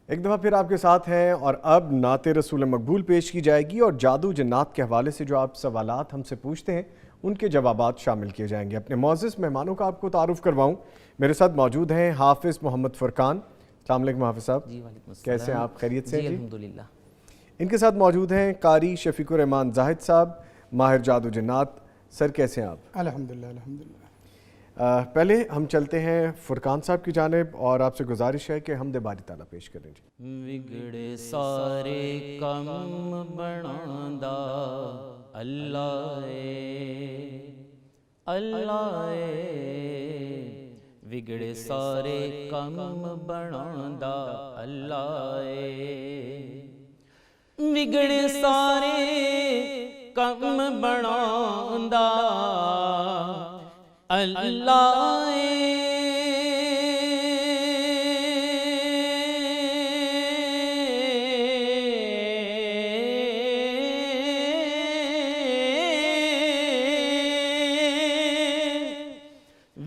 ایک دفعہ پھر آپ کے ساتھ ہیں اور اب نعت رسول مقبول پیش کی جائے گی اور جادو جنات کے حوالے سے جو آپ سوالات ہم سے پوچھتے ہیں ان کے جوابات شامل کیے جائیں گے۔ اپنے معزز مہمانوں کا آپ کو تعارف کرواؤں، میرے ساتھ موجود ہیں حافظ محمد فرقان۔ السلام علیکم حافظ صاحب۔ جی وعلیکم السلام۔ کیسے ہیں آپ؟ خیریت سے؟ جی الحمدللہ۔ ان کے ساتھ موجود ہیں قاری شفیق الرحمان زاہد صاحب، ماہر جادو جنات۔ سر کیسے ہیں آپ؟ الحمدللہ الحمدللہ۔ پہلے ہم چلتے ہیں فرقان صاحب کی جانب اور آپ سے گزارش ہے کہ حمد باری تعالیٰ پیش کریں۔ جی وگڑے سارے کم بناندا اللہ اے اللہ اے، وگڑے سارے کم بناندا اللہ اے، وگڑے سارے کم بناندا اللہ اے،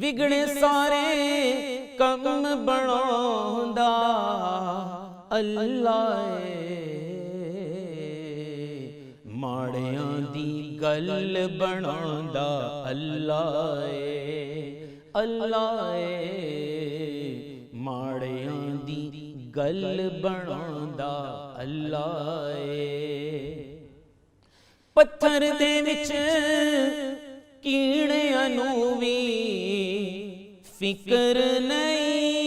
وگڑے سارے کم بناندا اللہ اے، ماڑیاں دی گل بناندا اللہ اے اللہ اے، ماڑیاں دی گل بناندا اللہ اے، پتھر دے وچ کیڑیاں نوں وی فکر نہیں،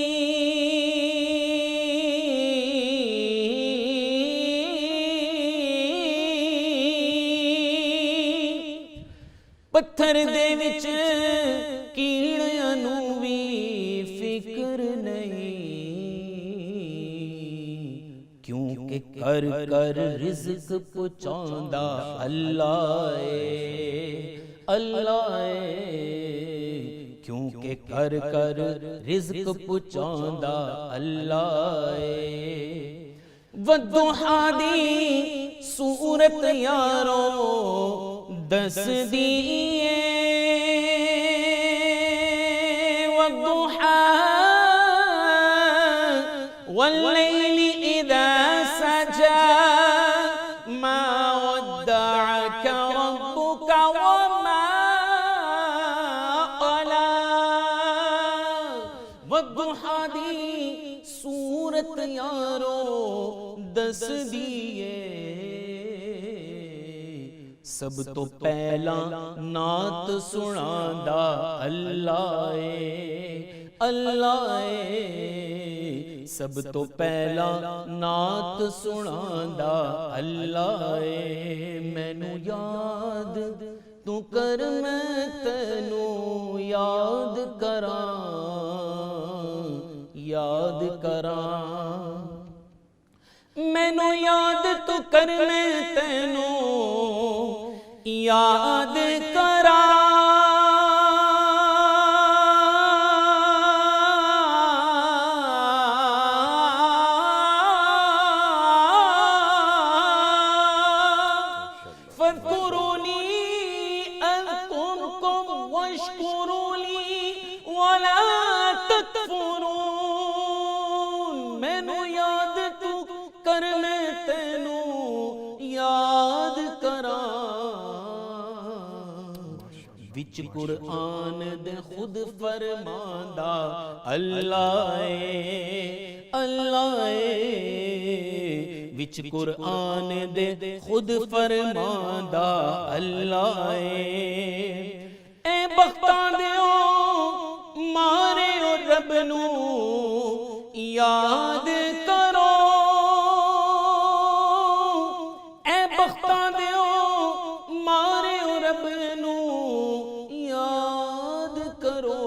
پتھر دے وچ کیڑیاں نوں وی فکر نہیں، کیونکہ کر کر رزق پہنچاندا اللہ اے اللہ اے، کیونکہ کر کر رزق پہنچاندا اللہ اے، والضحیٰ دی صورت یارو دس دیئے، والضحیٰ واللیل اذا سجا ما ودعك ربك وما قلا، والضحیٰ دی صورت یارو دس دیئے، سب تو پہلا نعت سناندا اللہ اے اللہ اے، سب تو پہلا نعت سناندا اللہ اے، مینوں یاد تو کر میں تینوں یاد کراں یاد کراں، مینوں یاد تو کر میں تینوں یاد کراں، فاذکرونی اذکرکم واشکروا لی ولا تکفرون، مینوں یاد تو کر میں تینوں یاد کراں، وچ قرآن دے خود فرماندا اللہ اے اللہ اے، وچ قرآن دے خود فرماندا اللہ اے، اے بختاں دیو مارے او رب نوں یاد کرو، اے بختاں دیو مارے او رب نوں یاد کرو،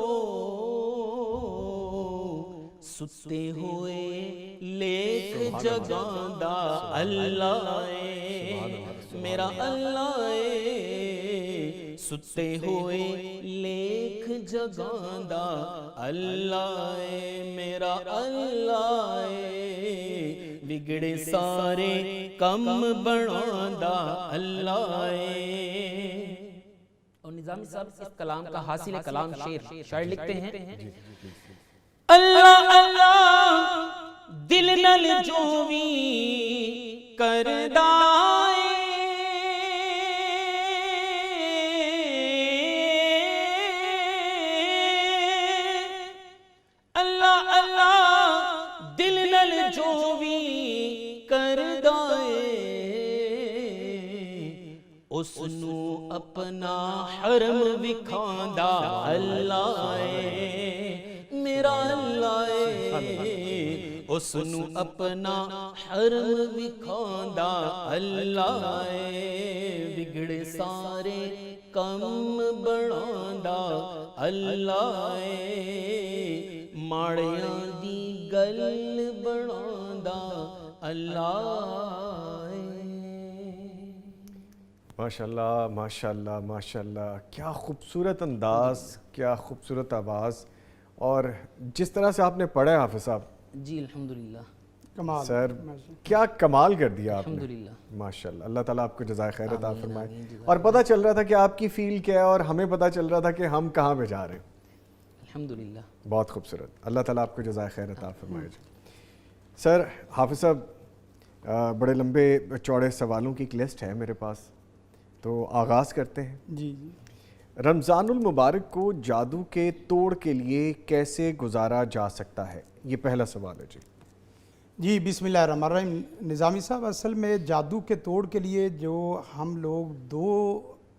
ستے ہوئے لیکھ جگاندا اللہ اے میرا اللہ اے، ستے ہوئے لیکھ جگاندا اللہ اے میرا اللہ اے، بگڑے سارے کم بناندا اللہ اے۔ اور نظامی صاحب اس کلام کا حاصل کلام شاعر لکھتے ہیں، اللہ اللہ دل نل جو بھی کردا اللہ اللہ دل نل جو بھی کردا اس نو اپنا حرم وکھاندا اللہ میرا اللہ اس نو اپنا حرم وکھاندا اللہ بگڑے سارے کم بناندا اللہ ماڑیاں دی گل بناندا اللہ ماشاءاللہ ماشاءاللہ ماشاءاللہ، کیا خوبصورت انداز، کیا خوبصورت آواز، اور جس طرح سے آپ نے پڑھا ہے حافظ صاحب، جی الحمدللہ کمال سر کیا کمال کر دیا آپ نے، الحمدللہ ماشاءاللہ۔ اللہ تعالیٰ آپ کو جزائے خیر عطا فرمائے۔ اور پتہ چل رہا تھا کہ آپ کی فیل کیا ہے، اور ہمیں پتہ چل رہا تھا کہ ہم کہاں پہ جا رہے ہیں۔ الحمدللہ بہت خوبصورت، اللہ تعالیٰ آپ کو جزائے خیر عطا فرمائے۔ سر حافظ صاحب، بڑے لمبے چوڑے سوالوں کی ایک لسٹ ہے میرے پاس، تو آغاز کرتے ہیں۔ جی جی رمضان المبارک کو جادو کے توڑ کے لیے کیسے گزارا جا سکتا ہے؟ یہ پہلا سوال ہے۔ جی بسم اللہ الرحمن الرحیم۔ نظامی صاحب، اصل میں جادو کے توڑ کے لیے جو ہم لوگ دو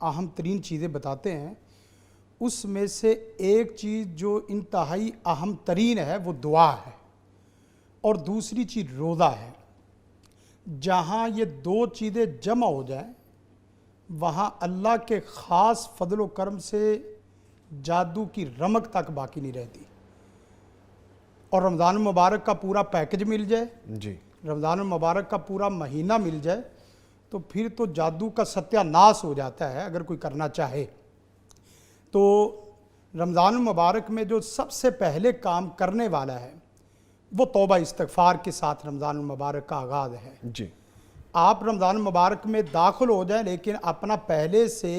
اہم ترین چیزیں بتاتے ہیں، اس میں سے ایک چیز جو انتہائی اہم ترین ہے وہ دعا ہے، اور دوسری چیز روزہ ہے۔ جہاں یہ دو چیزیں جمع ہو جائیں وہاں اللہ کے خاص فضل و کرم سے جادو کی رمق تک باقی نہیں رہتی، اور رمضان المبارک کا پورا پیکج مل جائے، جی، رمضان المبارک کا پورا مہینہ مل جائے، تو پھر تو جادو کا ستیہ ناس ہو جاتا ہے اگر کوئی کرنا چاہے۔ تو رمضان المبارک میں جو سب سے پہلے کام کرنے والا ہے وہ توبہ استغفار کے ساتھ رمضان المبارک کا آغاز ہے۔ جی، آپ رمضان المبارک میں داخل ہو جائیں لیکن اپنا پہلے سے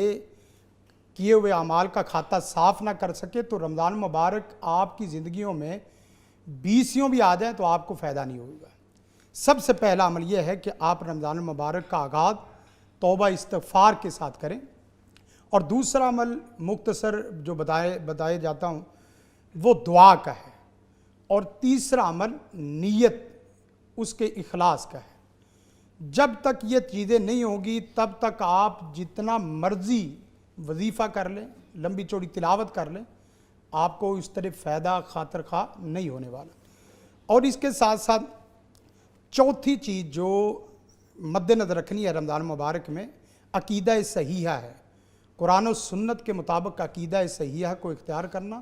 کیے ہوئے اعمال کا کھاتہ صاف نہ کر سکے تو رمضان المبارک آپ کی زندگیوں میں بیسیوں بھی آ جائیں تو آپ کو فائدہ نہیں ہوگا۔ سب سے پہلا عمل یہ ہے کہ آپ رمضان المبارک کا آغاز توبہ استغفار کے ساتھ کریں، اور دوسرا عمل مختصر جو بتائے جاتا ہوں وہ دعا کا ہے، اور تیسرا عمل نیت اس کے اخلاص کا ہے۔ جب تک یہ چیزیں نہیں ہوگی تب تک آپ جتنا مرضی وظیفہ کر لیں، لمبی چوڑی تلاوت کر لیں، آپ کو اس طرح فائدہ خاطر خواہ نہیں ہونے والا۔ اور اس کے ساتھ ساتھ چوتھی چیز جو مد نظر رکھنی ہے رمضان مبارک میں، عقیدہ صحیحہ ہے، قرآن و سنت کے مطابق عقیدہ صحیحہ کو اختیار کرنا۔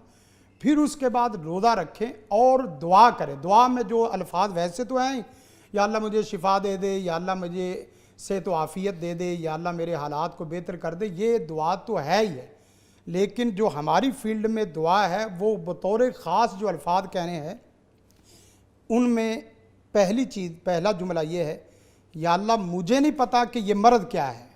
پھر اس کے بعد روزہ رکھیں اور دعا کریں۔ دعا میں جو الفاظ ویسے تو ہیں، یا اللہ مجھے شفا دے دے، یا اللہ مجھے صحت و عافیت دے دے، یا اللہ میرے حالات کو بہتر کر دے، یہ دعا تو ہے ہی ہے، لیکن جو ہماری فیلڈ میں دعا ہے وہ بطور خاص جو الفاظ کہنے ہیں، ان میں پہلی چیز، پہلا جملہ یہ ہے، یا اللہ مجھے نہیں پتا کہ یہ مرض کیا ہے،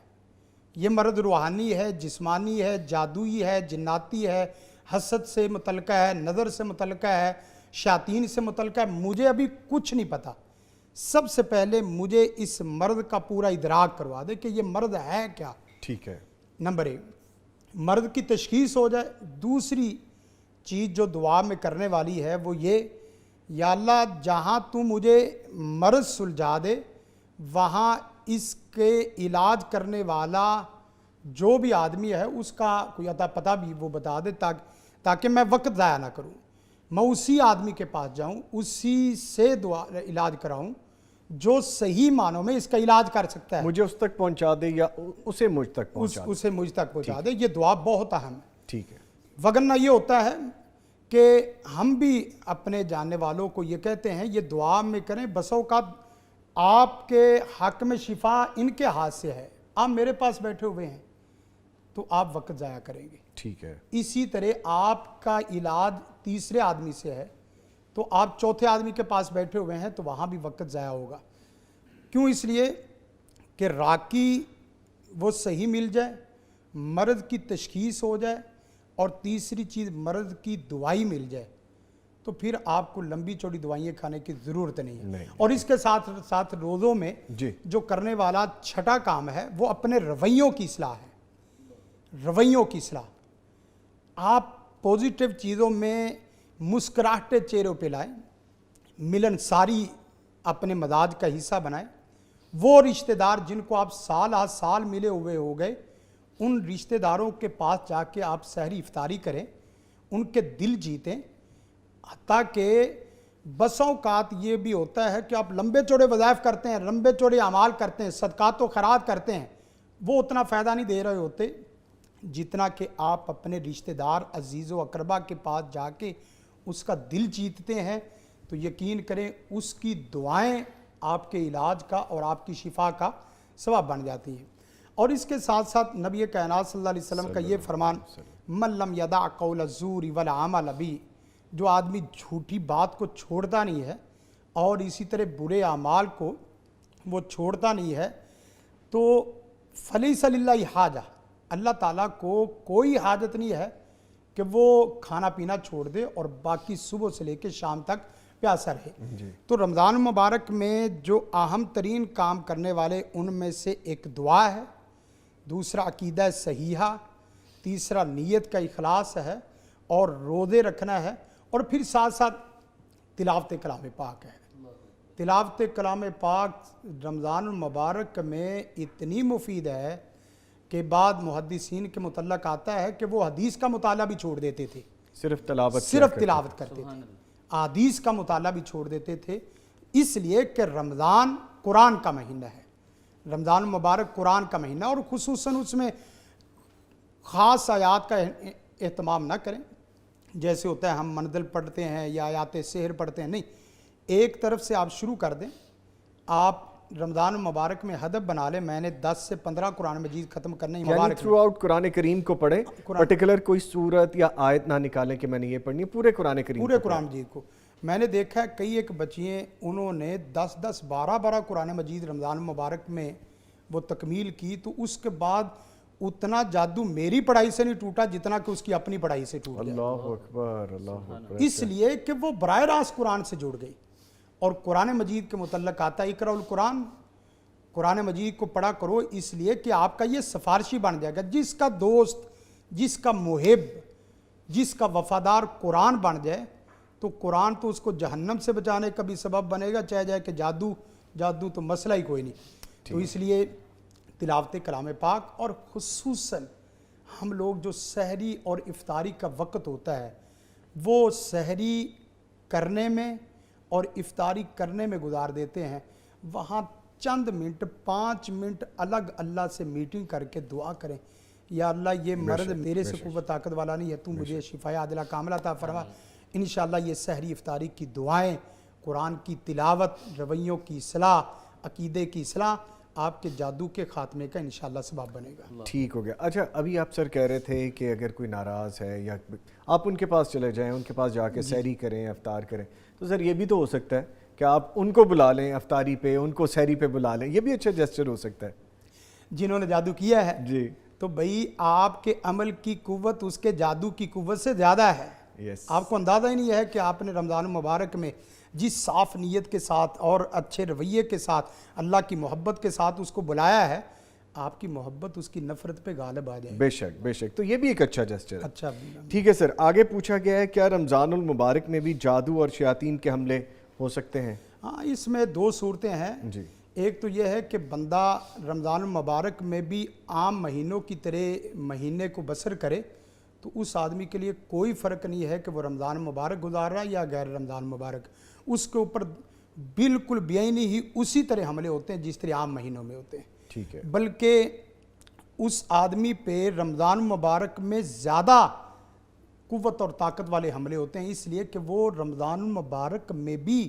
یہ مرض روحانی ہے، جسمانی ہے، جادوئی ہے، جناتی ہے، حسد سے متعلقہ ہے، نظر سے متعلقہ ہے، شیاطین سے متعلقہ ہے، مجھے ابھی کچھ نہیں پتا۔ سب سے پہلے مجھے اس مرض کا پورا ادراک کروا دے کہ یہ مرض ہے کیا۔ ٹھیک ہے، نمبر ایک، مرض کی تشخیص ہو جائے۔ دوسری چیز جو دعا میں کرنے والی ہے وہ یہ، یا اللہ جہاں تو مجھے مرض سلجھا دے وہاں اس کے علاج کرنے والا جو بھی آدمی ہے اس کا کوئی عطا پتہ بھی وہ بتا دے، تاکہ میں وقت ضائع نہ کروں، میں اسی آدمی کے پاس جاؤں، اسی سے دعا علاج کراؤں جو صحیح معنوں میں اس کا علاج کر سکتا ہے، مجھے اس تک پہنچا دے یا اسے مجھ تک پہنچا دے۔ اسے مجھ تک پہنچا دے۔ یہ دعا بہت اہم ہے۔ ٹھیک ہے، وگرنہ یہ ہوتا ہے کہ ہم بھی اپنے جاننے والوں کو یہ کہتے ہیں یہ دعا میں کریں، بس اوقات آپ کے حق میں شفا ان کے ہاتھ سے ہے، آپ میرے پاس بیٹھے ہوئے ہیں، تو آپ وقت ضائع کریں گے۔ ٹھیک ہے، اسی طرح آپ کا علاج تیسرے آدمی سے ہے تو آپ چوتھے آدمی کے پاس بیٹھے ہوئے ہیں تو وہاں بھی وقت ضائع ہوگا۔ کیوں؟ اس لیے کہ راکی وہ صحیح مل جائے، مرض کی تشخیص ہو جائے، اور تیسری چیز مرض کی دوائی مل جائے، تو تو پھر آپ کو لمبی چوڑی دوائیں کھانے کی ضرورت نہیں ہے۔ اور اس کے ساتھ ساتھ روزوں میں جو کرنے والا چھٹا کام ہے وہ اپنے رویوں کی اصلاح ہے۔ رویوں کی اصلاح، آپ پوزیٹیو چیزوں میں مسکراہٹے چہروں پہ لائیں، ملنساری اپنے مزاج کا حصہ بنائیں۔ وہ رشتہ دار جن کو آپ سال آ سال ملے ہوئے ہو گئے، ان رشتہ داروں کے پاس جا کے آپ سحری افطاری کریں، ان کے دل جیتیں۔ حتیٰ کہ بسوں اوقات یہ بھی ہوتا ہے کہ آپ لمبے چوڑے وظائف کرتے ہیں، لمبے چوڑے اعمال کرتے ہیں، صدقات و خیرات کرتے ہیں، وہ اتنا فائدہ نہیں دے رہے ہوتے جتنا کہ آپ اپنے رشتہ دار عزیز و اقربا کے پاس جا کے اس کا دل جیتتے ہیں، تو یقین کریں اس کی دعائیں آپ کے علاج کا اور آپ کی شفا کا سبب بن جاتی ہیں۔ اور اس کے ساتھ ساتھ نبی کائنات صلی اللہ علیہ وسلم کا یہ فرمان، من لم یدع قول الزور والعمل بہ، جو آدمی جھوٹی بات کو چھوڑتا نہیں ہے اور اسی طرح برے اعمال کو وہ چھوڑتا نہیں ہے، تو فلیس للہ حاجہ، اللہ تعالیٰ کو کوئی حاجت نہیں ہے کہ وہ کھانا پینا چھوڑ دے اور باقی صبح سے لے کے شام تک پیاسا رہے۔ تو رمضان مبارک میں جو اہم ترین کام کرنے والے ان میں سے ایک دعا ہے، دوسرا عقیدہ صحیحہ، تیسرا نیت کا اخلاص ہے اور روزے رکھنا ہے، اور پھر ساتھ ساتھ تلاوت کلام پاک ہے۔ تلاوت کلام پاک رمضان المبارک میں اتنی مفید ہے کہ بعد محدثین کے متعلق آتا ہے کہ وہ حدیث کا مطالعہ بھی چھوڑ دیتے تھے، صرف تلاوت کرتے تھے، حدیث کا مطالعہ بھی چھوڑ دیتے تھے، اس لیے کہ رمضان قرآن کا مہینہ ہے، رمضان مبارک قرآن کا مہینہ، اور خصوصاً اس میں خاص آیات کا اہتمام نہ کریں جیسے ہوتا ہے ہم منزل پڑھتے ہیں یا آیات سحر پڑھتے ہیں، نہیں، ایک طرف سے آپ شروع کر دیں۔ آپ رمضان مبارک میں ہدف بنا لیں، میں نے 10 سے 15 قرآن مجید ختم کرنے یعنی تھرو آؤٹ قرآن کریم کو پڑھیں، پرٹیکولر کوئی سورت یا آیت نہ نکالیں کہ میں نے یہ پڑھنی ہے، پورے قرآن کریم، پورے قرآن مجید کو۔ میں نے دیکھا ہے کئی ایک بچیاں انہوں نے 10 12 قرآن مجید رمضان مبارک میں وہ تکمیل کی، تو اس کے بعد اتنا جادو میری پڑھائی سے نہیں ٹوٹا جتنا کہ اس کی اپنی پڑھائی سے ٹوٹ گیا۔ اللہ اکبر، اللہ اکبر۔ اس لیے کہ وہ براہ راست قرآن سے جڑ گئی، اور قرآن مجید کے متعلق آتا ہے اقرأ القرآن، قرآن مجید کو پڑھا کرو، اس لیے کہ آپ کا یہ سفارشی بن جائے گا۔ جس کا دوست، جس کا محب، جس کا وفادار قرآن بن جائے تو قرآن تو اس کو جہنم سے بچانے کا بھی سبب بنے گا، چاہے جائے کہ جادو تو مسئلہ ہی کوئی نہیں۔ تو اس لیے تلاوت کلام پاک، اور خصوصاً ہم لوگ جو سحری اور افطاری کا وقت ہوتا ہے وہ سحری کرنے میں اور افطاری کرنے میں گزار دیتے ہیں، وہاں چند منٹ 5 منٹ الگ اللہ سے میٹنگ کر کے دعا کریں، یا اللہ یہ مرض میرے سے قوت طاقت والا نہیں ہے، تو مجھے شفا عاجلہ کاملہ عطا فرما۔ انشاءاللہ یہ سحری افطاری کی دعائیں، قرآن کی تلاوت، رویوں کی اصلاح، عقیدے کی اصلاح آپ کے جادو کے خاتمے کا انشاءاللہ سبب بنے گا۔ ٹھیک ہو گیا۔ اچھا، ابھی آپ سر کہہ رہے تھے کہ اگر کوئی ناراض ہے یا آپ ان کے پاس چلے جائیں، ان کے پاس جا کے سحری کریں، افطار کریں، تو سر یہ بھی تو ہو سکتا ہے کہ آپ ان کو بلا لیں افطاری پہ، ان کو سحری پہ بلا لیں، یہ بھی اچھا جسچر ہو سکتا ہے۔ جنہوں نے جادو کیا ہے جی، تو بھئی آپ کے عمل کی قوت اس کے جادو کی قوت سے زیادہ ہے۔ آپ کو اندازہ ہی نہیں ہے کہ آپ نے رمضان مبارک میں جس صاف نیت کے ساتھ اور اچھے رویے کے ساتھ اللہ کی محبت کے ساتھ اس کو بلایا ہے، آپ کی محبت اس کی نفرت پہ غالب آ جائے۔ بے شک، بے شک، تو یہ بھی ایک اچھا جسچر ہے۔ اچھا، ٹھیک ہے سر، آگے پوچھا گیا ہے کیا رمضان المبارک میں بھی جادو اور شیاطین کے حملے ہو سکتے ہیں؟ ہاں، اس میں 2 صورتیں ہیں۔ جی، ایک تو یہ ہے کہ بندہ رمضان المبارک میں بھی عام مہینوں کی طرح مہینے کو بسر کرے، تو اس آدمی کے لیے کوئی فرق نہیں ہے کہ وہ رمضان مبارک گزار رہا ہے یا غیر رمضان مبارک، اس کے اوپر بالکل بیعینی ہی اسی طرح حملے ہوتے ہیں جس طرح عام مہینوں میں ہوتے ہیں۔ ٹھیک ہے، بلکہ اس آدمی پہ رمضان مبارک میں زیادہ قوت اور طاقت والے حملے ہوتے ہیں، اس لیے کہ وہ رمضان المبارک میں بھی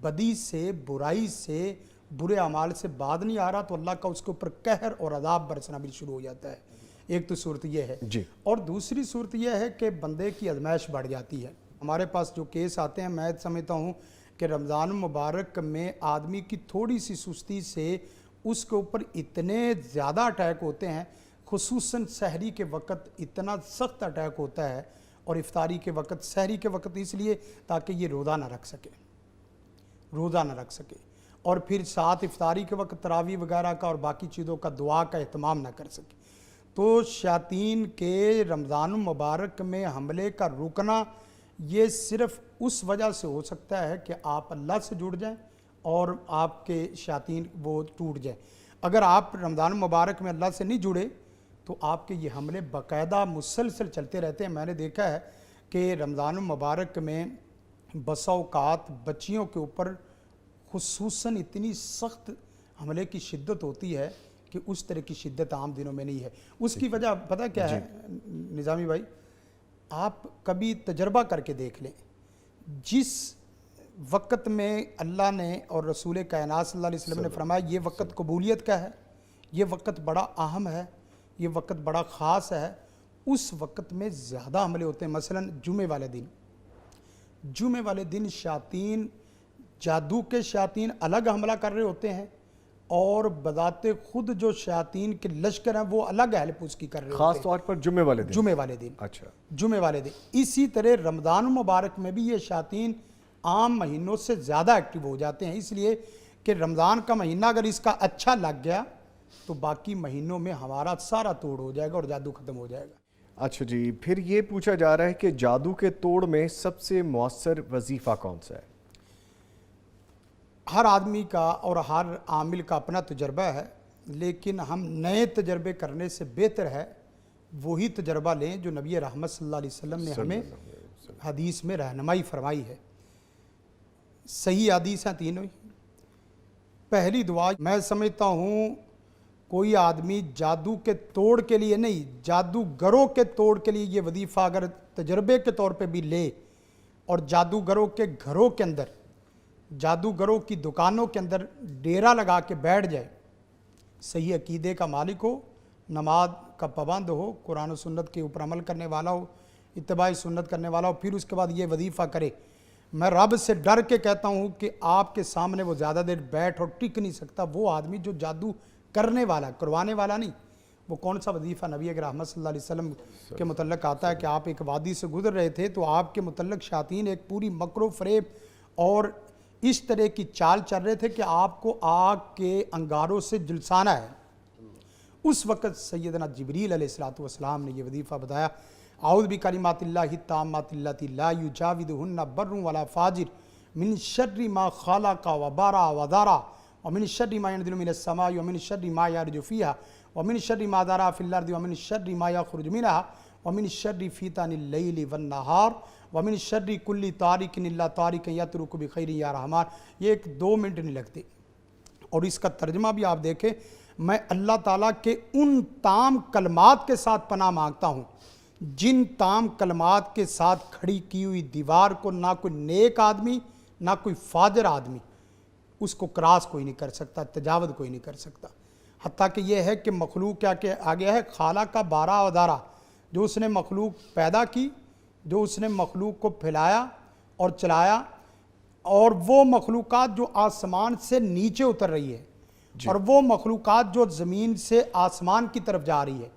بدی سے، برائی سے، برے اعمال سے بعد نہیں آ رہا، تو اللہ کا اس کے اوپر قہر اور عذاب برسنا بھی شروع ہو جاتا ہے۔ ایک تو صورت یہ ہے جی، اور دوسری صورت یہ ہے کہ بندے کی ازمائش بڑھ جاتی ہے۔ ہمارے پاس جو کیس آتے ہیں، میں سمجھتا ہوں کہ رمضان مبارک میں آدمی کی تھوڑی سی سستی سے اس کے اوپر اتنے زیادہ اٹیک ہوتے ہیں، خصوصاً سحری کے وقت اتنا سخت اٹیک ہوتا ہے، اور افطاری کے وقت، سحری کے وقت اس لیے تاکہ یہ روزہ نہ رکھ سکے اور پھر ساتھ افطاری کے وقت تراویح وغیرہ کا اور باقی چیزوں کا دعا کا اہتمام نہ کر سکے۔ تو شیاطین کے رمضان المبارک میں حملے کا رکنا یہ صرف اس وجہ سے ہو سکتا ہے کہ آپ اللہ سے جڑ جائیں اور آپ کے شیاطین وہ ٹوٹ جائیں۔ اگر آپ رمضان المبارک میں اللہ سے نہیں جڑے تو آپ کے یہ حملے باقاعدہ مسلسل چلتے رہتے ہیں۔ میں نے دیکھا ہے کہ رمضان المبارک میں بسا اوقات بچیوں کے اوپر خصوصاً اتنی سخت حملے کی شدت ہوتی ہے کہ اس طرح کی شدت عام دنوں میں نہیں ہے۔ اس کی وجہ پتہ کیا ہے نظامی بھائی؟ آپ کبھی تجربہ کر کے دیکھ لیں، جس وقت میں اللہ نے اور رسول کائنات صلی اللہ علیہ وسلم نے فرمایا یہ وقت قبولیت کا ہے، یہ وقت بڑا اہم ہے، یہ وقت بڑا خاص ہے، اس وقت میں زیادہ حملے ہوتے ہیں۔ مثلاً جمعے والے دن شیاطین، جادو کے شیاطین الگ حملہ کر رہے ہوتے ہیں اور بذات خود جو شیاطین کے لشکر ہیں وہ الگ اہل پوش کی کر رہے ہوتے ہیں، خاص طور پر جمعے والے دن۔ اچھا، جمعے والے دن۔ اسی طرح رمضان المبارک میں بھی یہ شیاطین عام مہینوں سے زیادہ ایکٹیو ہو جاتے ہیں، اس لیے کہ رمضان کا مہینہ اگر اس کا اچھا لگ گیا تو باقی مہینوں میں ہمارا سارا توڑ ہو جائے گا اور جادو ختم ہو جائے گا۔ اچھا جی، پھر یہ پوچھا جا رہا ہے کہ جادو کے توڑ میں سب سے مؤثر وظیفہ کون سا ہے؟ ہر آدمی کا اور ہر عامل کا اپنا تجربہ ہے، لیکن ہم نئے تجربے کرنے سے بہتر ہے وہی تجربہ لیں جو نبی رحمت صلی اللہ علیہ وسلم نے ہمیں حدیث میں رہنمائی فرمائی ہے۔ صحیح حدیث ہیں تینوں۔ پہلی دعا، میں سمجھتا ہوں کوئی آدمی جادو کے توڑ کے لیے نہیں، جادوگروں کے توڑ کے لیے یہ وظیفہ اگر تجربے کے طور پہ بھی لے اور جادوگروں کے گھروں کے اندر، جادوگروں کی دکانوں کے اندر ڈیرا لگا کے بیٹھ جائے، صحیح عقیدے کا مالک ہو، نماز کا پابند ہو، قرآن و سنت کے اوپر عمل کرنے والا ہو، اتباع سنت کرنے والا ہو، پھر اس کے بعد یہ وظیفہ کرے، میں رب سے ڈر کے کہتا ہوں کہ آپ کے سامنے وہ زیادہ دیر بیٹھ اور ٹک نہیں سکتا وہ آدمی جو جادو کرنے والا، کروانے والا نہیں۔ وہ کون سا وظیفہ؟ نبی اکرم محمد صلی اللہ علیہ وسلم کے متعلق آتا ہے کہ آپ ایک وادی سے گزر رہے تھے تو آپ کے متعلق شیاطین ایک پوری مکر و فریب اور اس طرح کی چال چل رہے تھے کہ آپ کو آگ کے انگاروں سے جلسانا ہے۔ اس وقت سیدنا جبریل علیہ السلام نے یہ وظیفہ بتایا، اعوذ بکلمات اللہ التامات اللتی لا یجاوزہن بر ولا فاجر من شر ما خلق وبرا وذرا ومن شر ما ينزل من السماء ومن شر ما يعرج فيها ومن شر ما ذرا في الارض ومن شر ما يخرج منها ومن شر فتن الليل والنهار ومن شر كل طارق الا طارق يترك بخير یا رحمان۔ یہ ایک 2 منٹ نہیں لگتے، اور اس کا ترجمہ بھی آپ دیکھیں، میں اللہ تعالیٰ کے ان تام کلمات کے ساتھ پناہ مانگتا ہوں جن تام کلمات کے ساتھ کھڑی کی ہوئی دیوار کو نہ کوئی نیک آدمی نہ کوئی فاجر آدمی اس کو کراس کوئی نہیں کر سکتا، تجاوز کوئی نہیں کر سکتا۔ حتیٰ کہ یہ ہے کہ مخلوق کیا کہ آگیا ہے، خالق کا بارہ ودارہ، جو اس نے مخلوق پیدا کی، جو اس نے مخلوق کو پھیلایا اور چلایا، اور وہ مخلوقات جو آسمان سے نیچے اتر رہی ہے اور وہ مخلوقات جو زمین سے آسمان کی طرف جا رہی ہے،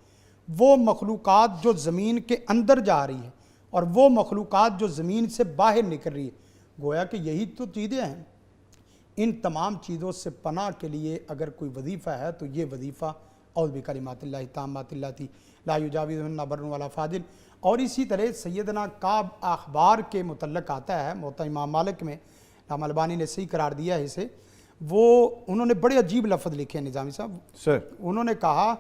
وہ مخلوقات جو زمین کے اندر جا رہی ہے اور وہ مخلوقات جو زمین سے باہر نکل رہی ہے، گویا کہ یہی تو چیزیں ہیں۔ ان تمام چیزوں سے پناہ کے لیے اگر کوئی وظیفہ ہے تو یہ وظیفہ اعوذ بکلمات اللہ التامات اللتی لا یجاوزہن بر ولا فاجر۔ اور اسی طرح سیدنا کعب اخبار کے متعلق آتا ہے، موطا امام مالک میں، امام البانی نے صحیح قرار دیا ہے اسے، انہوں نے بڑے عجیب لفظ لکھے ہیں نظامی صاحب سر۔ انہوں نے کہا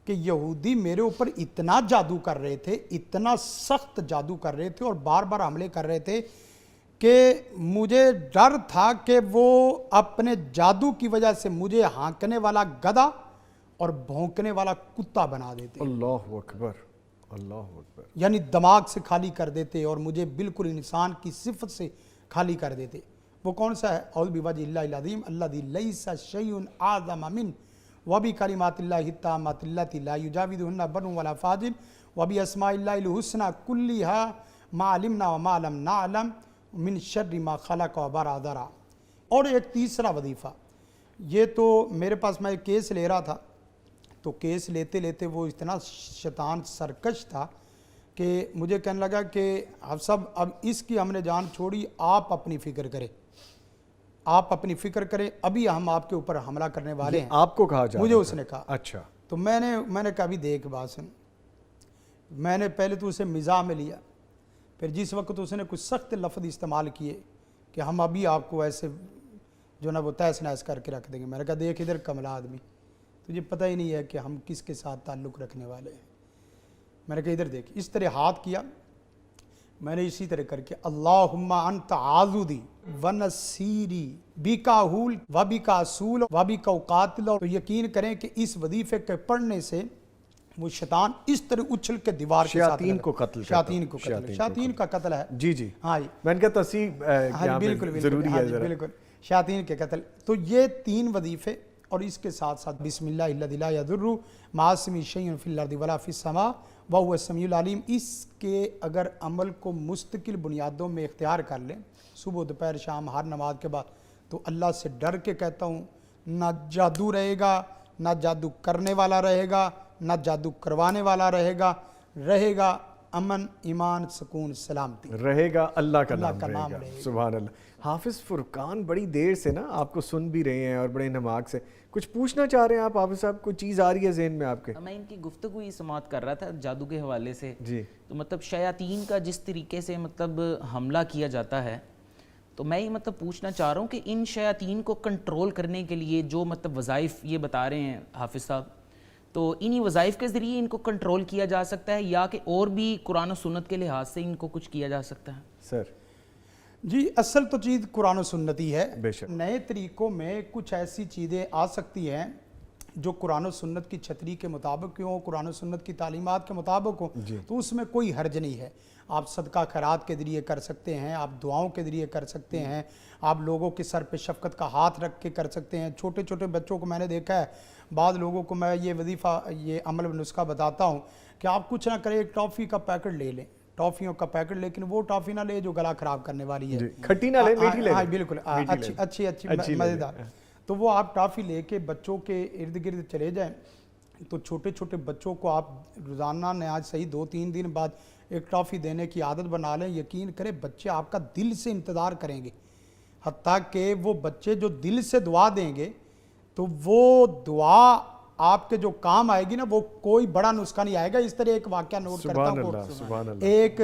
کہ یہودی میرے اوپر اتنا جادو کر رہے تھے، اتنا سخت جادو کر رہے تھے اور بار بار حملے کر رہے تھے کہ مجھے ڈر تھا کہ وہ اپنے جادو کی وجہ سے مجھے ہانکنے والا گدھا اور بھونکنے والا کتا بنا دیتے۔ اللہ اکبر، اللہ اکبر۔ یعنی دماغ سے خالی کر دیتے اور مجھے بالکل انسان کی صفت سے خالی کر دیتے۔ وہ کون سا ہے؟ اعوذ بوجہ اللہ العظیم الذی لیس شیء اعظم من وبکلمات اللہ التامات اللتی لا یجاوزہن بر ولا فاجر وباسماء اللہ الحسنی کلھا ما علمنا وما لم نعلم من شر ما خلق وبرا ذرا۔ اور ایک تیسرا وظیفہ، یہ تو میرے پاس میں ایک کیس لے رہا تھا تو کیس لیتے لیتے وہ اتنا شیطان سرکش تھا کہ مجھے کہنے لگا کہ آپ سب اب اس کی ہم نے جان چھوڑی، آپ اپنی فکر کریں، آپ اپنی فکر کریں، ابھی ہم آپ کے اوپر حملہ کرنے والے ہیں۔ آپ کو کہا جا مجھے رہا اس تھا؟ نے کہا۔ اچھا، تو میں نے کہا بھی دیکھ بات سن، میں نے پہلے تو اسے مزاح میں لیا، پھر جس وقت اس نے کچھ سخت لفظ استعمال کیے کہ ہم ابھی آپ کو ایسے جو نا وہ تہس نہس کر کے رکھ دیں گے، میں نے کہا دیکھ ادھر کملا آدمی، تجھے پتہ ہی نہیں ہے کہ ہم کس کے ساتھ تعلق رکھنے والے ہیں۔ میں نے کہا ادھر دیکھ، اس طرح ہاتھ کیا، میں نے اسی طرح کر کے اللہم انت عاضدی ونصیری بیکا حول و بیکا اصول و بیکا اقاتل، تو یقین کریں کہ اس وظیفے کے پڑھنے سے وہ شیطان اس طرح اچھل کے دیوار کے ساتھ شیاطین کو قتل کرتا، شیاطین کا قتل ہے۔ جی جی، ہاں میں نے کہا تصحیح یہاں پہ بالکل ضروری ہے ذرا۔ بالکل شیاطین کے قتل۔ تو یہ 3 وظیفے اور اس کے ساتھ ساتھ بسم اللہ الذی لا یضر مع اسمہ شیء فی الارض ولا فی السماء وهو السمیع العلیم، اس کے اگر عمل کو مستقل بنیادوں میں اختیار کر لیں، صبح دوپہر شام ہر نماز کے بعد، تو اللہ سے ڈر کے کہتا ہوں نہ جادو رہے گا، نہ جادو کرنے والا رہے گا، نہ جادو کروانے والا رہے گا امن، ایمان، سکون، سلامتی رہے گا، اللہ کا اللہ کا نام نام رہے رہے گا۔ گا۔ سبحان اللہ۔ حافظ فرقان بڑی دیر سے نا آپ کو سن بھی رہے ہیں اور بڑے نماغ سے، کچھ پوچھنا چاہ رہے ہیں آپ حافظ صاحب؟ کوئی چیز آ رہی ہے ذہن میں آپ کے؟ میں ان کی گفتگو ہی سماعت کر رہا تھا جادو کے حوالے سے، جی، تو مطلب شیاطین کا جس طریقے سے مطلب حملہ کیا جاتا ہے، تو میں یہ مطلب پوچھنا چاہ رہا ہوں کہ ان شیاطین کو کنٹرول کرنے کے لیے جو مطلب وظائف یہ بتا رہے ہیں حافظ صاحب، تو انہی وظائف کے ذریعے ان کو کنٹرول کیا جا سکتا ہے یا کہ اور بھی قرآن و سنت کے لحاظ سے ان کو کچھ کیا جا سکتا ہے؟ سر جی اصل تو چیز قرآن و سنتی ہے، بے شک۔ نئے طریقوں میں کچھ ایسی چیزیں آ سکتی ہیں جو قرآن و سنت کی چھتری کے مطابق ہوں، قرآن و سنت کی تعلیمات کے مطابق ہوں، تو اس میں کوئی حرج نہیں ہے۔ آپ صدقہ خیرات کے ذریعے کر سکتے ہیں، آپ دعاؤں کے ذریعے کر سکتے ہیں، آپ لوگوں کے سر پہ شفقت کا ہاتھ رکھ کے کر سکتے ہیں۔ چھوٹے چھوٹے بچوں کو میں نے دیکھا ہے، بعض لوگوں کو میں یہ وظیفہ، یہ عمل و نسخہ بتاتا ہوں کہ آپ کچھ نہ کریں، ایک ٹافی کا پیکٹ لے لیں، ٹافیوں کا پیکٹ، لیکن وہ ٹافی نہ لے جو گلا خراب کرنے والی ہے، کھٹی نہ لے، میٹھی لے۔ ہاں بالکل، اچھی مزیدار۔ تو وہ آپ ٹافی لے کے بچوں کے ارد گرد چلے جائیں، تو چھوٹے چھوٹے بچوں کو آپ روزانہ نے آج صحیح 2-3 دن بعد ایک ٹافی دینے کی عادت بنا لیں، یقین کریں بچے آپ کا دل سے انتظار کریں گے، حتیٰ کہ وہ بچے جو دل سے دعا دیں گے تو وہ دعا آپ کے جو کام آئے گی نا، وہ کوئی بڑا نسخہ نہیں آئے گا۔ اس طرح ایک واقعہ نوٹ کرتا ہوں، سبحان اللہ۔ ایک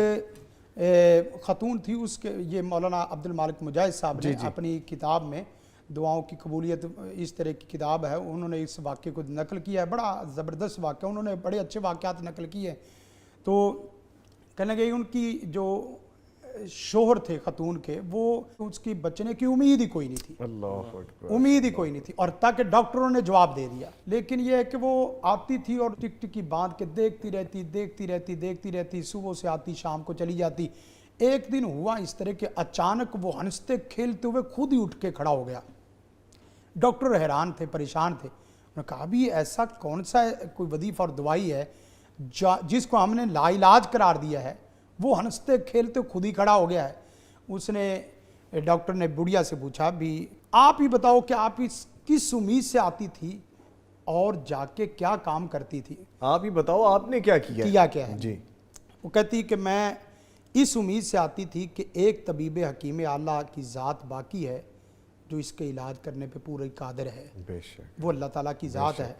خاتون تھی، اس کے یہ مولانا عبد المالک مجاہد صاحب نے اپنی کتاب میں دعاؤں کی قبولیت، اس طرح کی کتاب ہے، انہوں نے اس واقعے کو نقل کیا ہے، بڑا زبردست واقعہ، انہوں نے بڑے اچھے واقعات نقل کیے۔ تو کہنے گئی ان کی جو شوہر تھے خاتون کے، وہ اس کی بچنے کی امید ہی کوئی نہیں تھی، اللہ اکبر، امید ہی کوئی نہیں تھی، اور تاکہ ڈاکٹروں نے جواب دے دیا، لیکن یہ ہے کہ وہ آتی تھی اور ٹک ٹکی باندھ کے دیکھتی رہتی، صبح سے آتی شام کو چلی جاتی۔ ایک دن ہوا اس طرح کہ اچانک وہ ہنستے کھیلتے ہوئے خود ہی اٹھ کے کھڑا ہو گیا۔ ڈاکٹر حیران تھے، پریشان تھے، انہوں نے کہا ابھی ایسا کون سا کوئی وظیفہ اور دوائی ہے جس کو ہم نے لا علاج قرار دیا ہے، وہ ہنستے کھیلتے خود ہی کھڑا ہو گیا ہے۔ اس نے ڈاکٹر نے بڑھیا سے پوچھا بھی آپ ہی بتاؤ کہ آپ کس امید سے آتی تھی اور جا کے کیا کام کرتی تھی؟ آپ ہی بتاؤ آپ نے کیا کیا ہے؟ جی، وہ کہتی کہ میں اس امید سے آتی تھی کہ ایک طبیب حکیم اعلیٰ کی ذات باقی ہے جو اس کے علاج کرنے پہ پورا قادر ہے، بے شک، وہ اللہ تعالیٰ کی ذات ہے۔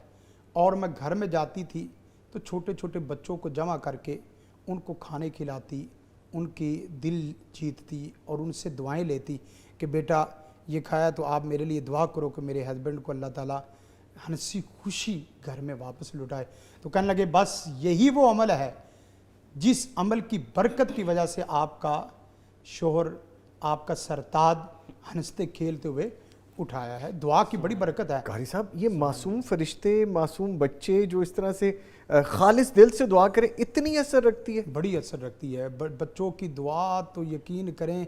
اور میں گھر میں جاتی تھی تو چھوٹے چھوٹے بچوں کو جمع کر کے ان کو کھانے کھلاتی، ان کی دل جیتتی اور ان سے دعائیں لیتی کہ بیٹا یہ کھایا تو آپ میرے لیے دعا کرو کہ میرے ہسبینڈ کو اللہ تعالیٰ ہنسی خوشی گھر میں واپس لٹائے۔ تو کہنے لگے بس یہی وہ عمل ہے جس عمل کی برکت کی وجہ سے آپ کا شوہر، آپ کا سرتاج ہنستے کھیلتے ہوئے اٹھایا ہے۔ دعا کی بڑی برکت ہے۔ قاری صاحب یہ معصوم فرشتے، معصوم بچے جو اس طرح سے خالص دل سے دعا کریں، اتنی اثر رکھتی ہے؟ بڑی اثر رکھتی ہے بچوں کی دعا، تو یقین کریں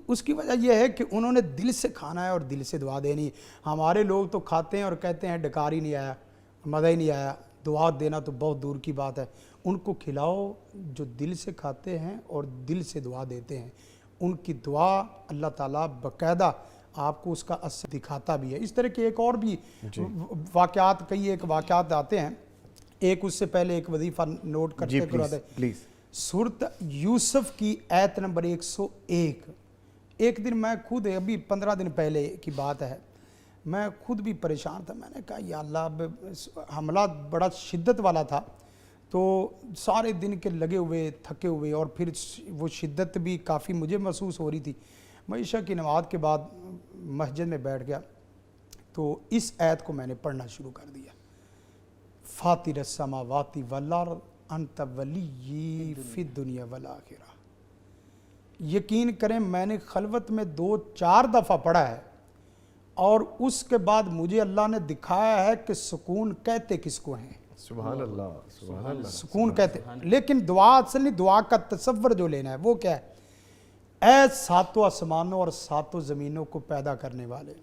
اس کی وجہ یہ ہے کہ انہوں نے دل سے کھانا ہے اور دل سے دعا دینی ہے۔ ہمارے لوگ تو کھاتے ہیں اور کہتے ہیں ڈکار ہی نہیں آیا، مزہ ہی نہیں آیا، دعا دینا تو بہت دور کی بات ہے۔ ان کو کھلاؤ جو دل سے کھاتے ہیں اور دل سے دعا دیتے ہیں، ان کی دعا اللہ تعالیٰ باقاعدہ آپ کو اس کا اثر دکھاتا بھی ہے۔ اس طرح کے ایک اور بھی واقعات، ایک واقعات آتے ہیں ایک اس سے پہلے ایک وظیفہ نوٹ کرتے جی کرواتے پلیز. سورت یوسف کی آیت نمبر 101. ایک دن میں خود ابھی 15 دن پہلے کی بات ہے, میں خود بھی پریشان تھا. میں نے کہا یا اللہ, اب حملہ بڑا شدت والا تھا, تو سارے دن کے لگے ہوئے تھکے ہوئے, اور پھر وہ شدت بھی کافی مجھے محسوس ہو رہی تھی. میں عشاء کی نماز کے بعد مسجد میں بیٹھ گیا, تو اس آیت کو میں نے پڑھنا شروع کر دیا. فاطر السماوات والارض انت ولی فی الدنیا والآخرہ. یقین کریں میں نے خلوت میں 2-4 دفعہ پڑھا ہے, اور اس کے بعد مجھے اللہ نے دکھایا ہے کہ سکون کہتے کس کو ہیں. سبحان اللہ, سبحان اللہ. سکون کہتے, لیکن دعا اصل نہیں, دعا کا تصور جو لینا ہے وہ کیا ہے؟ اے 7 آسمانوں اور 7 زمینوں کو پیدا کرنے والے,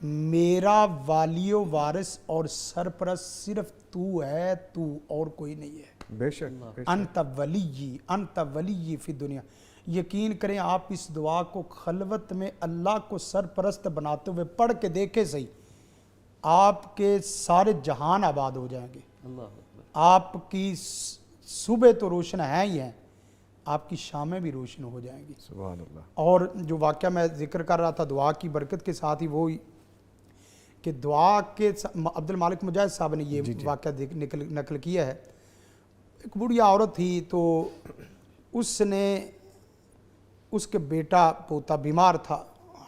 میرا والی و وارث اور سرپرست صرف تو ہے, تو اور کوئی نہیں ہے. بے شک. انت ولی فی دنیا. یقین کریں آپ اس دعا کو خلوت میں اللہ کو سرپرست بناتے ہوئے پڑھ کے دیکھے صحیح, آپ کے سارے جہان آباد ہو جائیں گے. آپ کی صبح تو روشن ہیں ہی ہیں, آپ کی شامیں بھی روشن ہو جائیں گی. سبحان اللہ. اور جو واقعہ میں ذکر کر رہا تھا دعا کی برکت کے ساتھ ہی, وہی کہ دعا کے عبد المالک مجاہد صاحب نے یہ واقعہ نقل کیا ہے. ایک بڑھیا عورت تھی, تو اس نے, اس کے بیٹا پوتا بیمار تھا,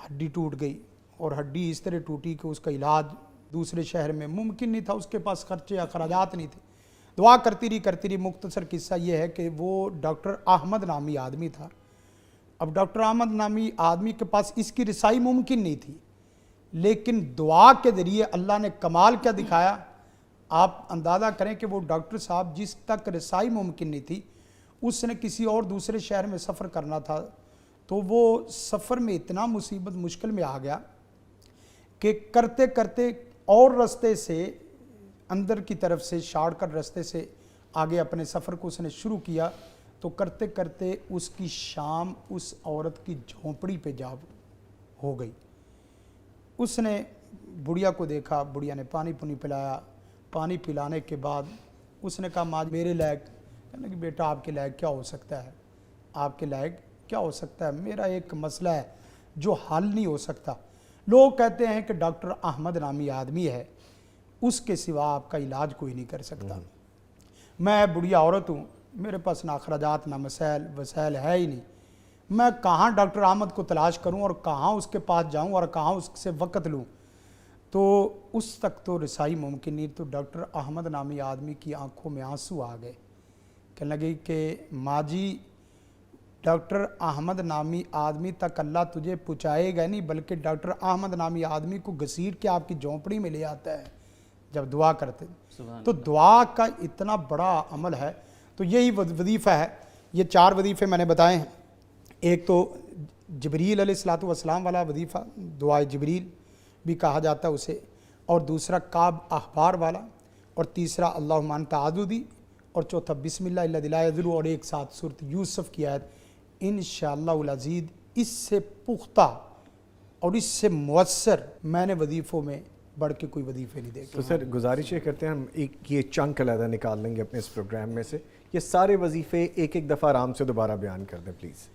ہڈی ٹوٹ گئی, اور ہڈی اس طرح ٹوٹی کہ اس کا علاج دوسرے شہر میں ممکن نہیں تھا, اس کے پاس خرچے یا اخراجات نہیں تھے. دعا کرتی رہی. مختصر قصہ یہ ہے کہ وہ ڈاکٹر احمد نامی آدمی تھا. اب ڈاکٹر احمد نامی آدمی کے پاس اس کی رسائی ممکن نہیں تھی, لیکن دعا کے ذریعے اللہ نے کمال کیا دکھایا. آپ اندازہ کریں کہ وہ ڈاکٹر صاحب جس تک رسائی ممکن نہیں تھی, اس نے کسی اور دوسرے شہر میں سفر کرنا تھا, تو وہ سفر میں اتنا مصیبت مشکل میں آ گیا کہ کرتے کرتے اور رستے سے اندر کی طرف سے شارٹ کٹ رستے سے آگے اپنے سفر کو اس نے شروع کیا. تو کرتے کرتے اس کی شام اس عورت کی جھونپڑی پہ جا ہو گئی. اس نے بڑھیا کو دیکھا, بڑھیا نے پانی پلایا. پانی پلانے کے بعد اس نے کہا ماں میرے لائق, کہنے کہ بیٹا آپ کے لائق کیا ہو سکتا ہے, آپ کے لائق کیا ہو سکتا ہے, میرا ایک مسئلہ ہے جو حل نہیں ہو سکتا. لوگ کہتے ہیں کہ ڈاکٹر احمد نامی آدمی ہے, اس کے سوا آپ کا علاج کوئی نہیں کر سکتا. میں بڑھیا عورت ہوں, میرے پاس نہ اخراجات نہ وسائل ہے ہی نہیں, میں کہاں ڈاکٹر احمد کو تلاش کروں اور کہاں اس کے پاس جاؤں اور کہاں اس سے وقت لوں. تو اس تک تو رسائی ممکن نہیں. تو ڈاکٹر احمد نامی آدمی کی آنکھوں میں آنسو آ گئے, کہنے لگی کہ ماں جی ڈاکٹر احمد نامی آدمی تک اللہ تجھے پہنچائے گا نہیں, بلکہ ڈاکٹر احمد نامی آدمی کو گھسیٹ کے آپ کی جھونپڑی میں لے آتا ہے جب دعا کرتے. تو دعا کا اتنا بڑا عمل ہے. تو یہی وظیفہ ہے. یہ 4 وظیفے میں نے بتائے ہیں. ایک تو جبریل علیہ الصلوۃ والسلام والا وظیفہ, دعائے جبریل بھی کہا جاتا ہے اسے, اور دوسرا کعب احبار والا, اور تیسرا اللہم انت عضدی, اور چوتھا بسم اللہ الذی لا یضر, اور ایک ساتھ سورۃ یوسف کی آیت. انشاءاللہ العزیز اس سے پختہ اور اس سے مؤثر میں نے وظیفوں میں بڑھ کے کوئی وظیفے نہیں دیکھے. تو سر گزارش یہ کرتے ہیں, ہم ایک یہ چنک علیحدہ نکال لیں گے اپنے اس پروگرام میں سے, یہ سارے وظیفے ایک دفعہ آرام سے دوبارہ بیان کر دیں پلیز.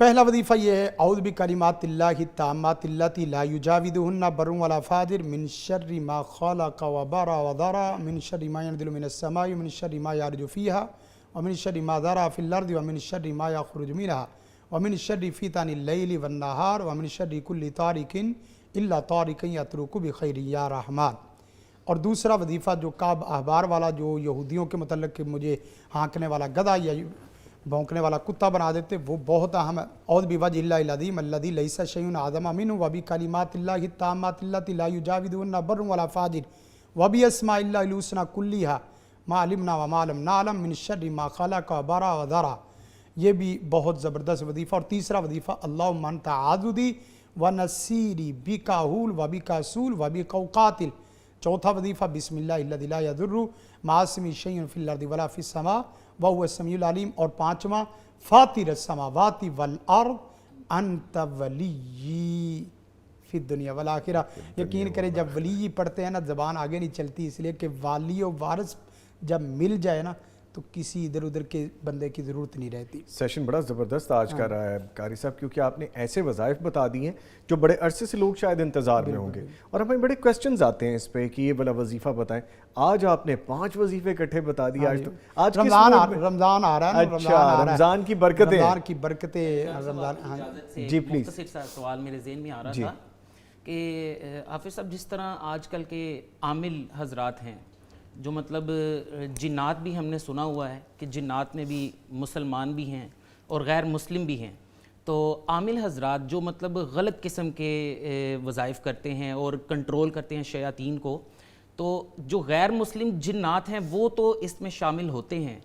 پہلا وظیفہ یہ ہے اعوذ بکلمات اللہ التامات اللاتی لا یجاوزہن بر ولا فاجر من شر ما خلق وبرا وذرا من شر ما ينزل من السماء ومن شر ما يعرج فيها ومن شر ما ذرا في الارض ومن شر ما يخرج منها ومن شر فتن الليل والنهار ومن شر كل طارق الا طارق يطرق بخير یا رحمان. اور دوسرا وظیفہ جو کعب احبار والا, جو یہودیوں کے متعلق کہ مجھے ہانکنے والا گدھا یا بھونکنے والا کتا بنا دیتے, وہ بہت اہم ہے. اعوذ بوجہ اللہ العظیم الذی لیس شیء اعظم منہ وبکلمات اللہ التامات اللاتی لا یجاوزہن بر ولا فاجر وباسماء اللہ الحسنی کلھا ما علمنا وما لم نعلم من شر ما خلق وبرا وذرا. یہ بھی بہت زبردست وظیفہ. اور تیسرا وظیفہ اللہم انت عضدی ونصیری بک احول وبک اسول وبک اقاتل. چوتھا وظیفہ بسم اللہ الذی لا یضر مع اسمہ شیء فی الارض ولا فی السماء وهو السمیع العلیم. اور پانچواں فاطر السماوات والارض انت ولی فی الدنیا والآخرہ. یقین کریں جب ولی جی پڑھتے ہیں نا زبان آگے نہیں چلتی, اس لیے کہ والی و وارث جب مل جائے نا تو کسی ادھر ادھر کے بندے کی ضرورت نہیں رہتی. سیشن بڑا زبردست آج کا رہا ہے قاری صاحب, کیونکہ آپ نے ایسے وظائف بتا دی ہیں جو بڑے عرصے سے لوگ شاید انتظار میں ہوں گے, اور ہمیں بڑے کوسچنز آتے ہیں اس پہ کہ یہ والا وظیفہ بتائیں. آج آپ نے 5 وظیفے اکٹھے بتا دیے. آج تو آج رمضان آ رہا ہے نا, اچھا رمضان کی برکتیں, رمضان کی برکتیں. رمضان جی پلیز. مختصر سا سوال میرے ذہن میں آ رہا تھا کہ حافظ صاحب جس طرح آج کل کے عامل حضرات ہیں جو مطلب جنات بھی ہم نے سنا ہوا ہے کہ جنات میں بھی مسلمان بھی ہیں اور غیر مسلم بھی ہیں, تو عامل حضرات جو مطلب غلط قسم کے وظائف کرتے ہیں اور کنٹرول کرتے ہیں شیاطین کو, تو جو غیر مسلم جنات ہیں وہ تو اس میں شامل ہوتے ہیں,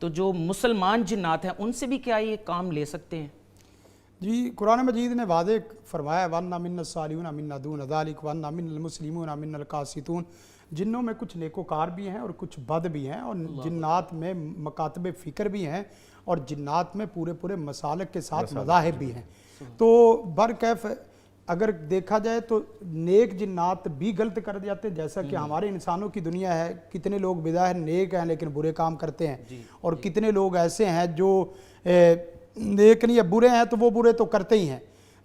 تو جو مسلمان جنات ہیں ان سے بھی کیا یہ کام لے سکتے ہیں؟ جی قرآن مجید نے واضح فرمایا وَأَنَّا مِنَّا الصَّالِحُونَ مِنَّا دُونَ ذَلِكَ وَأَنَّا مِنَّا الْمُسْلِمُونَ مِنَّا الْقَاسِطُونَ. جنوں میں کچھ نیکوکار بھی ہیں اور کچھ بد بھی ہیں, اور جنات میں مکاتب فکر بھی ہیں, اور جنات میں پورے مسالک کے ساتھ مذاہب بھی ہیں. تو برکیف اگر دیکھا جائے تو نیک جنات بھی غلط کر جاتے ہیں, جیسا کہ ہمارے انسانوں کی دنیا ہے. کتنے لوگ بظاہر نیک ہیں لیکن برے کام کرتے ہیں, اور کتنے لوگ ایسے ہیں جو نیک نہیں ہے, برے ہیں تو وہ برے تو کرتے ہی ہیں.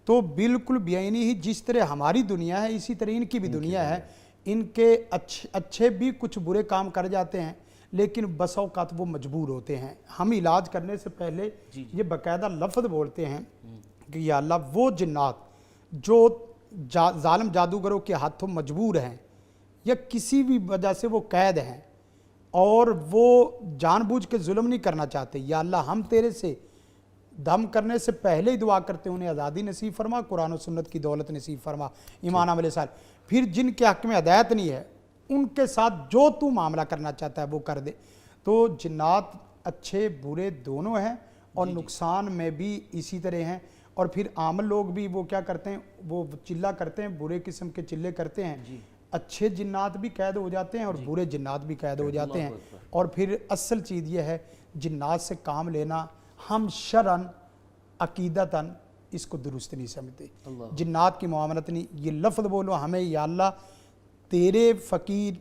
تو بالکل بیعینی ہی جس طرح ہماری دنیا ہے اسی طرح ان کی بھی دنیا ہے. ان کے اچھے بھی کچھ برے کام کر جاتے ہیں, لیکن بس اوقات وہ مجبور ہوتے ہیں. ہم علاج کرنے سے پہلے یہ باقاعدہ لفظ بولتے ہیں کہ یا اللہ وہ جنات جو ظالم جادوگروں کے ہاتھوں مجبور ہیں یا کسی بھی وجہ سے وہ قید ہیں اور وہ جان بوجھ کے ظلم نہیں کرنا چاہتے, یا اللہ ہم تیرے سے دم کرنے سے پہلے ہی دعا کرتے ہیں انہیں آزادی نصیب فرما, قرآن و سنت کی دولت نصیب فرما, ایمان عمل صالح. پھر جن کے حق میں ہدایت نہیں ہے ان کے ساتھ جو تو معاملہ کرنا چاہتا ہے وہ کر دے. تو جنات اچھے برے دونوں ہیں, اور نقصان میں بھی اسی طرح ہیں. اور پھر عام لوگ بھی وہ کیا کرتے ہیں, وہ چلہ کرتے ہیں, برے قسم کے چلے کرتے ہیں. اچھے جنات بھی قید ہو جاتے ہیں اور برے جنات بھی قید ہو جاتے ہیں. اور پھر اصل چیز یہ ہے جنات سے کام لینا ہم شرعن عقیدتاً اس کو درست نہیں سمجھتے. جنات کی معاملت نہیں, یہ لفظ بولو ہمیں یا اللہ تیرے فقیر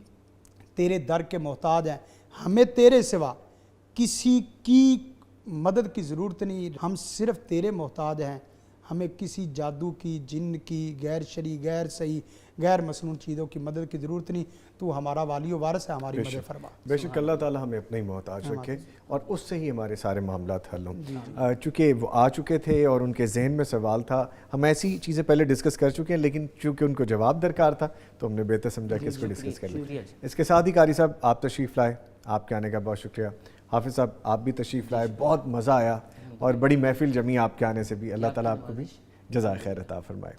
تیرے در کے محتاج ہیں, ہمیں تیرے سوا کسی کی مدد کی ضرورت نہیں, ہم صرف تیرے محتاج ہیں, ہمیں کسی جادو کی, جن کی, غیر شرعی, غیر صحیح, غیر مسنون چیزوں کی مدد کی ضرورت نہیں. تو ہمارا والی و وارث ہے, ہماری مدد فرما. بے شک اللہ تعالی ہمیں اپنے ہی محتاج رکھے اور اس سے ہی ہمارے سارے معاملات حل ہوں. چونکہ وہ آ چکے تھے اور ان کے ذہن میں سوال تھا, ہم ایسی چیزیں پہلے ڈسکس کر چکے ہیں, لیکن چونکہ ان کو جواب درکار تھا تو ہم نے بہتر سمجھا کہ اس کو ڈسکس کر لیں. اس کے ساتھ ہی قاری صاحب آپ تشریف لائے, آپ کے آنے کا بہت شکریہ. حافظ صاحب آپ بھی تشریف لائے, بہت مزہ آیا اور بڑی محفل جمی آپ کے آنے سے بھی. اللہ تعالیٰ آپ کو بھی جزائے خیر عطا فرمائے.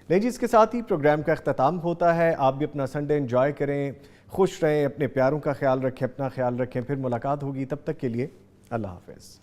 نہیں جی, اس کے ساتھ ہی پروگرام کا اختتام ہوتا ہے. آپ بھی اپنا سنڈے انجوائے کریں, خوش رہیں, اپنے پیاروں کا خیال رکھیں, اپنا خیال رکھیں. پھر ملاقات ہوگی, تب تک کے لیے اللہ حافظ.